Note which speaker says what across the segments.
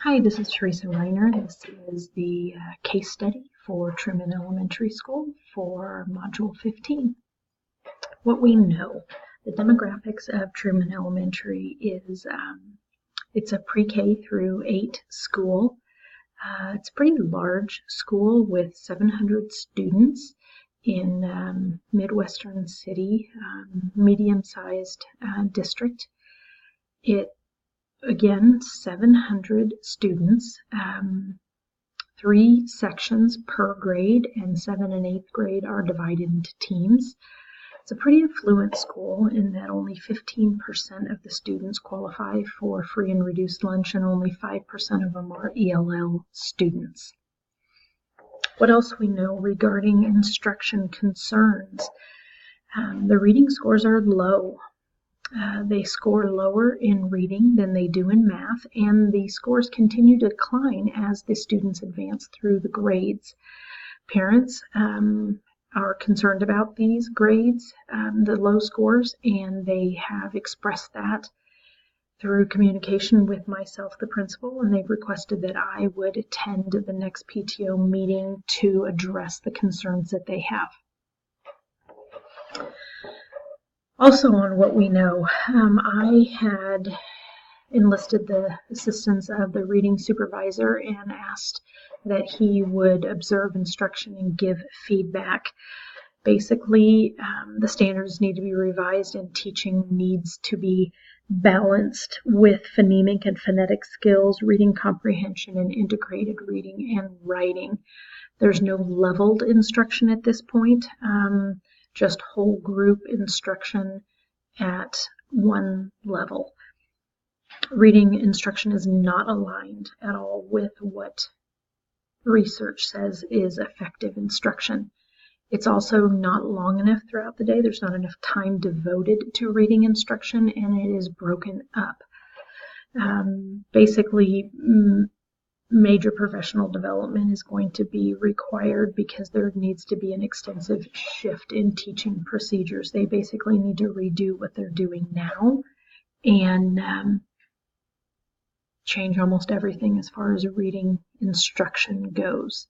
Speaker 1: Hi, this is Teresa Reiner. This is the case study for Truman Elementary School for Module 15. What we know, the demographics of Truman Elementary is it's a pre-K through 8 school. It's a pretty large school with 700 students in Midwestern City, medium-sized district. Again, 700 students, 3 sections per grade, and 7th and 8th grade are divided into teams. It's a pretty affluent school in that only 15% of the students qualify for free and reduced lunch, and only 5% of them are ELL students. What else we know regarding instruction concerns? The reading scores are low. They score lower in reading than they do in math, and the scores continue to decline as the students advance through the grades. Parents are concerned about these grades, the low scores, and they have expressed that through communication with myself, the principal, and they've requested that I would attend the next PTO meeting to address the concerns that they have. Also, on what we know, I had enlisted the assistance of the reading supervisor and asked that he would observe instruction and give feedback. Basically, the standards need to be revised and teaching needs to be balanced with phonemic and phonetic skills, reading comprehension, and integrated reading and writing. There's no leveled instruction at this point. Just whole group instruction at one level. Reading instruction is not aligned at all with what research says is effective instruction. It's also not long enough throughout the day. There's not enough time devoted to reading instruction, and it is broken up. Basically, major professional development is going to be required because there needs to be an extensive shift in teaching procedures. They basically need to redo what they're doing now and change almost everything as far as reading instruction goes.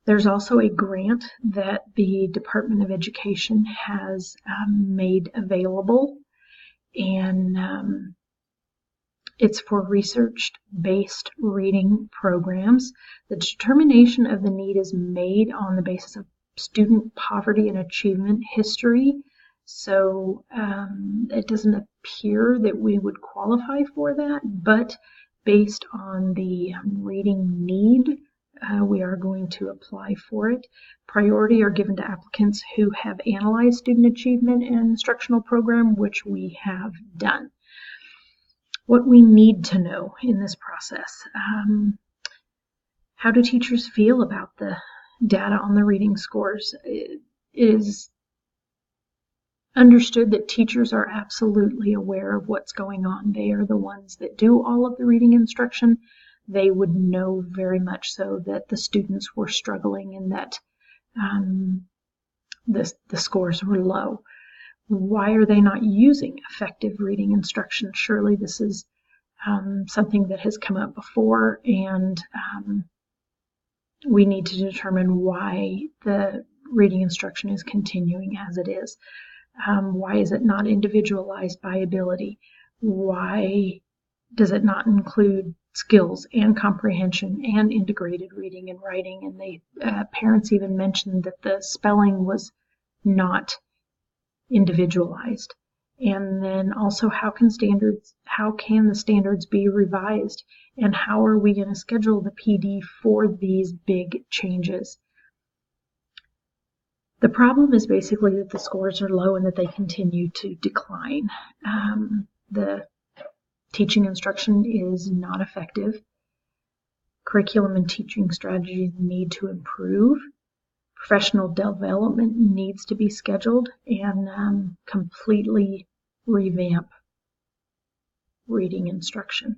Speaker 1: There's also a grant that the Department of Education has made available, and it's for research-based reading programs. The determination of the need is made on the basis of student poverty and achievement history, so it doesn't appear that we would qualify for that, but based on the reading need, we are going to apply for it. Priority are given to applicants who have analyzed student achievement and instructional program, which we have done. What we need to know in this process. How do teachers feel about the data on the reading scores? It is understood that teachers are absolutely aware of what's going on. They are the ones that do all of the reading instruction. They would know very much so that the students were struggling and that the scores were low. Why are they not using effective reading instruction? Surely this is something that has come up before, and we need to determine why the reading instruction is continuing as it is. Why is it not individualized by ability? Why does it not include skills and comprehension and integrated reading and writing? And the parents even mentioned that the spelling was not individualized. And then also, how can the standards be revised, and how are we going to schedule the PD for these big changes? The problem is basically that the scores are low and that they continue to decline. The teaching instruction is not effective. Curriculum and teaching strategies need to improve. Professional development needs to be scheduled and completely revamp reading instruction.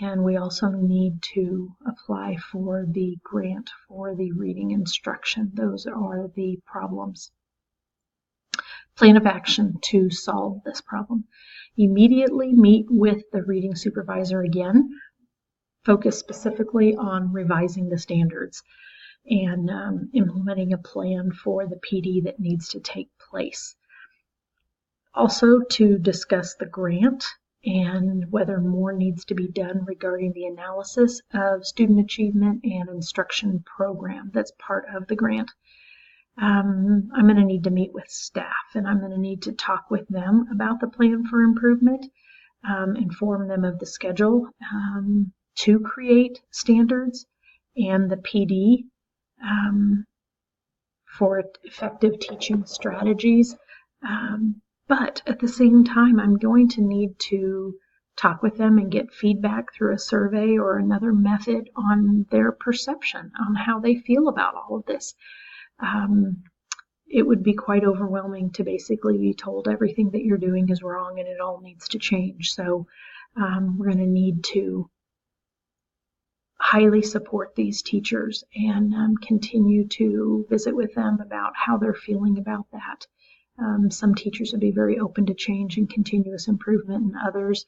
Speaker 1: And we also need to apply for the grant for the reading instruction. Those are the problems. Plan of action to solve this problem. Immediately meet with the reading supervisor again. focus specifically on revising the standards and implementing a plan for the PD that needs to take place. Also to discuss the grant and whether more needs to be done regarding the analysis of student achievement and instruction program that's part of the grant. I'm going to need to meet with staff, and I'm going to need to talk with them about the plan for improvement, inform them of the schedule to create standards and the PD for effective teaching strategies. But at the same time, I'm going to need to talk with them and get feedback through a survey or another method on their perception, on how they feel about all of this. It would be quite overwhelming to basically be told everything that you're doing is wrong and it all needs to change. So we're going to need to highly support these teachers and continue to visit with them about how they're feeling about that. Some teachers would be very open to change and continuous improvement, and others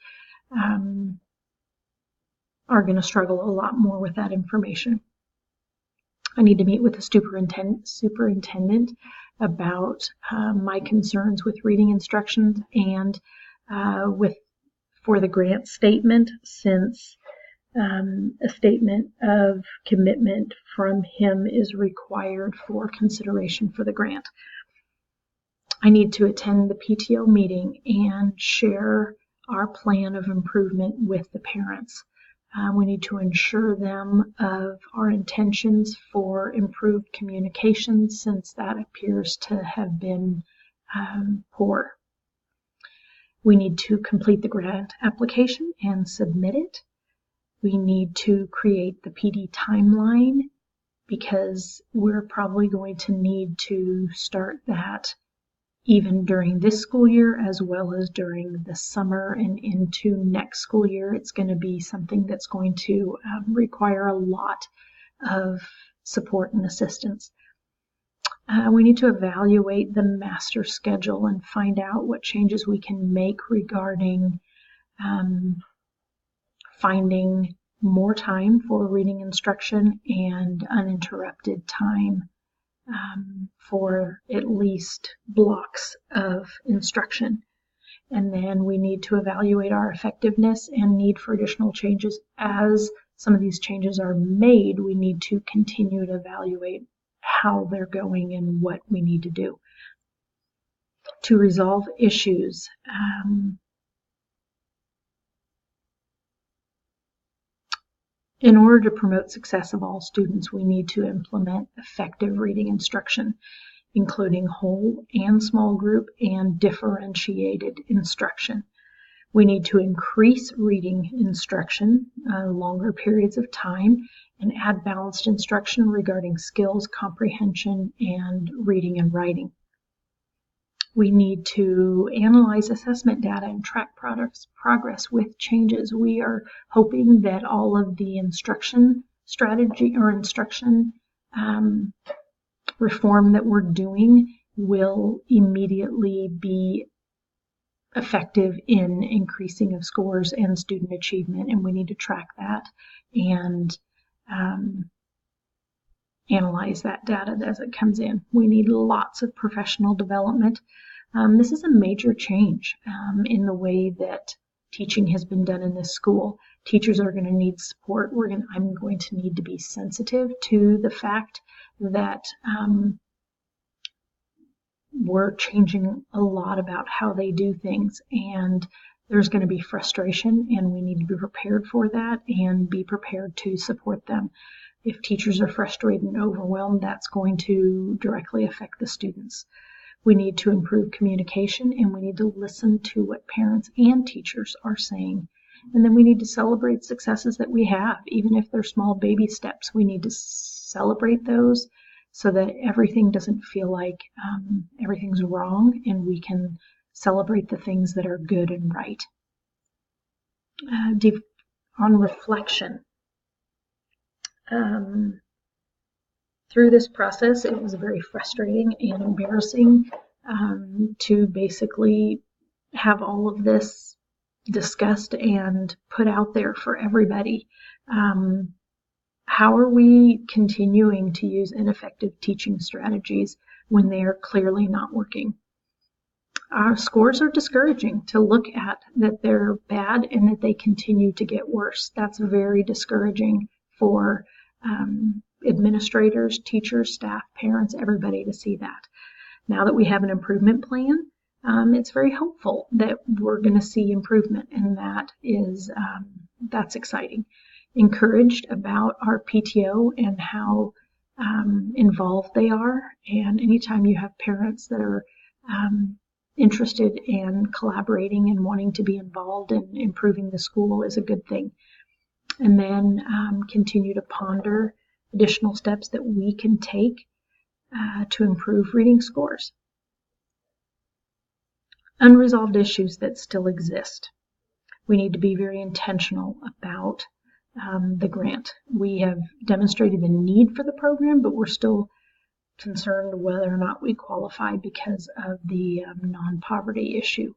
Speaker 1: are going to struggle a lot more with that information. I need to meet with the superintendent about my concerns with reading instructions and for the grant statement, since a statement of commitment from him is required for consideration for the grant. I need to attend the PTO meeting and share our plan of improvement with the parents. We need to ensure them of our intentions for improved communication, since that appears to have been poor. We need to complete the grant application and submit it. We need to create the PD timeline, because we're probably going to need to start that even during this school year as well as during the summer and into next school year. It's going to be something that's going to require a lot of support and assistance. We need to evaluate the master schedule and find out what changes we can make regarding finding more time for reading instruction and uninterrupted time for at least blocks of instruction. And then we need to evaluate our effectiveness and need for additional changes. As some of these changes are made, we need to continue to evaluate how they're going and what we need to do. To resolve issues, in order to promote success of all students, we need to implement effective reading instruction, including whole and small group and differentiated instruction. We need to increase reading instruction, longer periods of time, and add balanced instruction regarding skills, comprehension, and reading and writing. We need to analyze assessment data and track progress with changes. We are hoping that all of the instruction strategy or instruction reform that we're doing will immediately be effective in increasing of scores and student achievement, and we need to track that and analyze that data as it comes in. We need lots of professional development. This is a major change in the way that teaching has been done in this school. Teachers are going to need support. I'm going to need to be sensitive to the fact that we're changing a lot about how they do things, and there's going to be frustration, and we need to be prepared for that and be prepared to support them. If teachers are frustrated and overwhelmed, that's going to directly affect the students. We need to improve communication, and we need to listen to what parents and teachers are saying. And then we need to celebrate successes that we have, even if they're small baby steps. We need to celebrate those so that everything doesn't feel like everything's wrong, and we can celebrate the things that are good and right. On reflection, through this process, it was very frustrating and embarrassing to basically have all of this discussed and put out there for everybody. How are we continuing to use ineffective teaching strategies when they are clearly not working? Our scores are discouraging to look at, that they're bad and that they continue to get worse. That's very discouraging for administrators, teachers, staff, parents, everybody to see that. Now that we have an improvement plan, it's very hopeful that we're going to see improvement, and that's exciting. Encouraged about our PTO and how involved they are, and anytime you have parents that are interested in collaborating and wanting to be involved in improving the school is a good thing. And then continue to ponder additional steps that we can take to improve reading scores. Unresolved issues that still exist. We need to be very intentional about the grant. We have demonstrated the need for the program, but we're still concerned whether or not we qualify because of the non-poverty issue.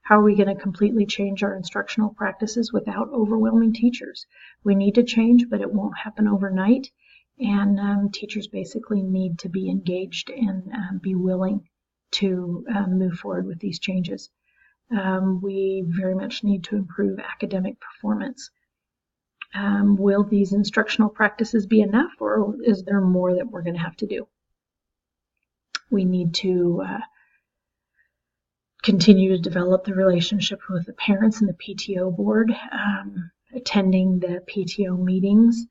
Speaker 1: How are we going to completely change our instructional practices without overwhelming teachers? We need to change, but it won't happen overnight. And teachers basically need to be engaged and be willing to move forward with these changes. We very much need to improve academic performance. Will these instructional practices be enough, or is there more that we're going to have to do? We need to continue to develop the relationship with the parents and the PTO board, attending the PTO meetings,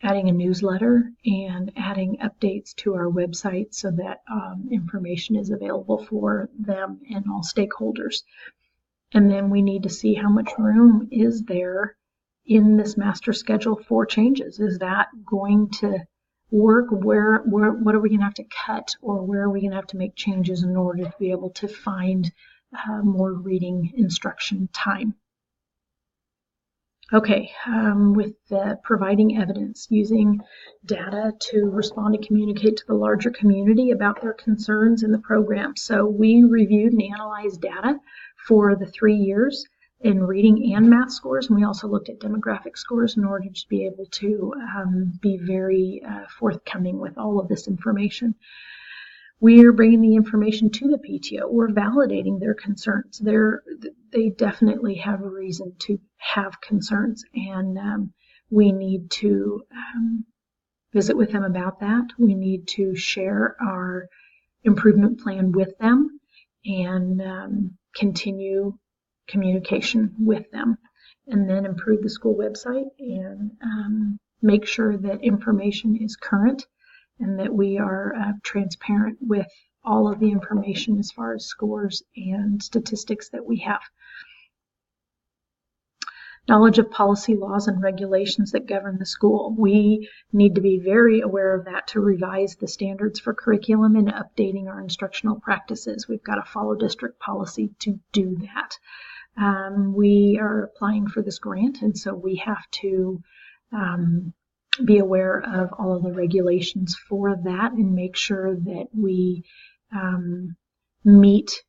Speaker 1: adding a newsletter, and adding updates to our website so that information is available for them and all stakeholders. And then we need to see how much room is there in this master schedule for changes. Is that going to work? What are we going to have to cut, or where are we going to have to make changes in order to be able to find more reading instruction time? Okay, with providing evidence, using data to respond and communicate to the larger community about their concerns in the program. So we reviewed and analyzed data for the 3 years in reading and math scores, and we also looked at demographic scores in order to be able to be very forthcoming with all of this information. We are bringing the information to the PTO. We're validating their concerns. They definitely have a reason to have concerns, and we need to visit with them about that. We need to share our improvement plan with them and continue communication with them, and then improve the school website and make sure that information is current and that we are transparent with all of the information as far as scores and statistics that we have. Knowledge of policy, laws, and regulations that govern the school. We need to be very aware of that to revise the standards for curriculum and updating our instructional practices. We've got to follow district policy to do that. We are applying for this grant, and so we have to be aware of all of the regulations for that and make sure that we meet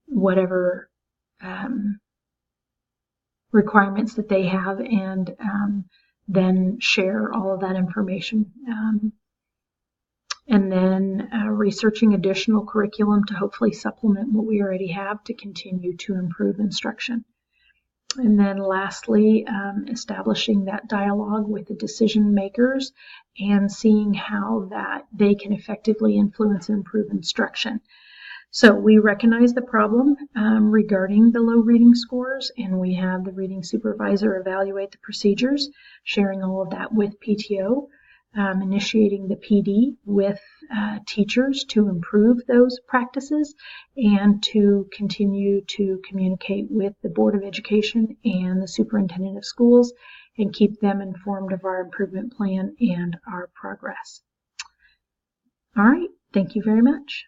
Speaker 1: whatever requirements that they have, and then share all of that information. And then researching additional curriculum to hopefully supplement what we already have to continue to improve instruction. And then lastly, establishing that dialogue with the decision makers and seeing how that they can effectively influence and improve instruction. So we recognize the problem regarding the low reading scores, and we have the reading supervisor evaluate the procedures, sharing all of that with PTO, initiating the PD with teachers to improve those practices, and to continue to communicate with the Board of Education and the Superintendent of Schools and keep them informed of our improvement plan and our progress. All right, thank you very much.